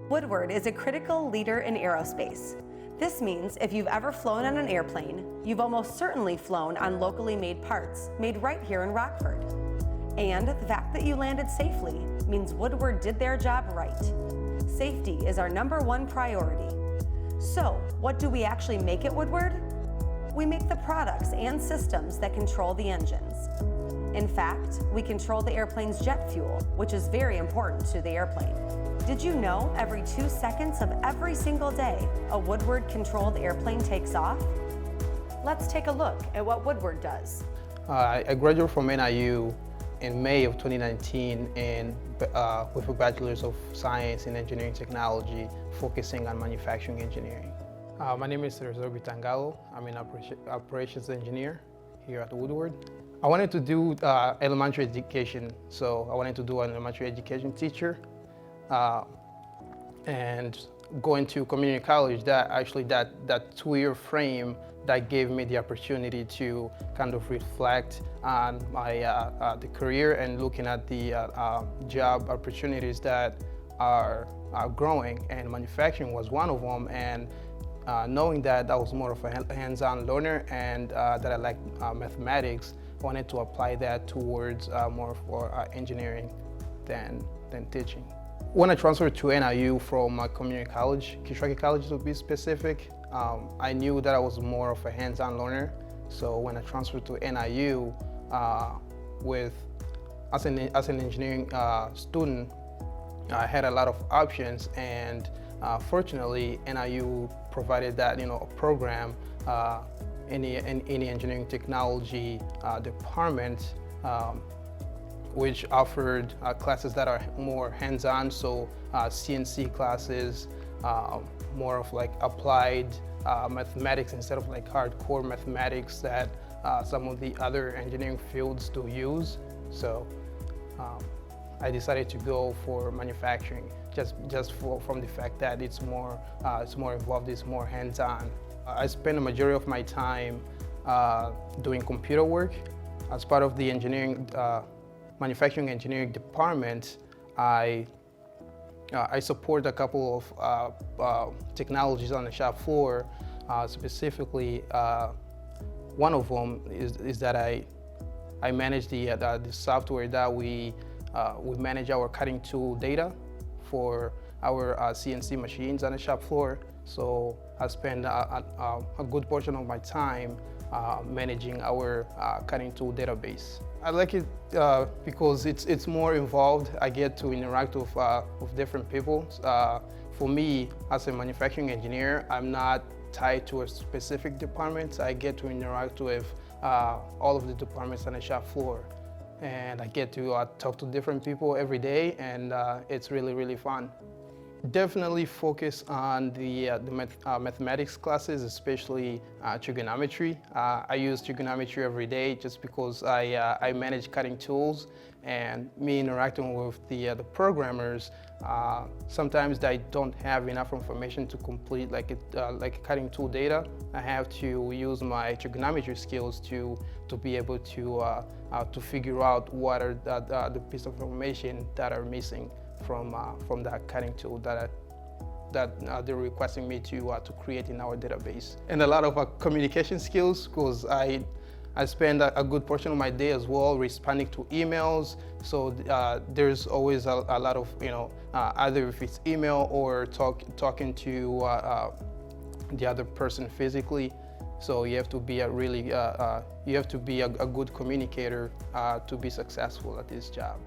Woodward is a critical leader in aerospace. This means if you've ever flown on an airplane, you've almost certainly flown on locally made parts made right here in Rockford. And the fact that you landed safely means Woodward did their job right. Safety is our #1 priority. So, what do we actually make at Woodward? We make the products and systems that control the engines. In fact, we control the airplane's jet fuel, which is very important to the airplane. Did you know every 2 seconds of every single day, a Woodward-controlled airplane takes off? Let's take a look at what Woodward does. I graduated from NIU in May of 2019 with a Bachelor's of Science in Engineering Technology, focusing on manufacturing engineering. My name is Teresa Bitangalo. I'm an operations engineer here at Woodward. I wanted to do elementary education, so I wanted to do an elementary education teacher. And going to community college, that 2-year frame that gave me the opportunity to kind of reflect on my the career and looking at the job opportunities that are growing, and manufacturing was one of them. And knowing that I was more of a hands-on learner and that I like mathematics, I wanted to apply that towards more for engineering than teaching. When I transferred to NIU from my community college, Kishraki College to be specific, I knew that I was more of a hands-on learner. So when I transferred to NIU, as an engineering student, I had a lot of options, and fortunately, NIU provided that a program in the engineering technology department, which offered classes that are more hands-on, so CNC classes, more of like applied mathematics instead of like hardcore mathematics that some of the other engineering fields do use. So I decided to go for manufacturing just from the fact that it's more involved, it's more hands-on. I spend the majority of my time doing computer work. As part of the manufacturing engineering department, I support a couple of technologies on the shop floor. Specifically, one of them is that I manage the software that we manage our cutting tool data for our CNC machines on the shop floor. So I spend a good portion of my time managing our cutting tool database. I like it because it's more involved. I get to interact with different people. For me, as a manufacturing engineer, I'm not tied to a specific department. I get to interact with all of the departments on the shop floor. And I get to talk to different people every day, and it's really, really fun. Definitely focus on the mathematics classes, especially trigonometry. I use trigonometry every day just because I manage cutting tools, and me interacting with the programmers, sometimes I don't have enough information to complete like cutting tool data. I have to use my trigonometry skills to be able to figure out what are the piece of information that are missing from that cutting tool that they're requesting me to create in our database. And a lot of communication skills, because I spend a good portion of my day as well responding to emails. So there's always a lot of, either if it's email or talking to the other person physically. So you have to be a good communicator to be successful at this job.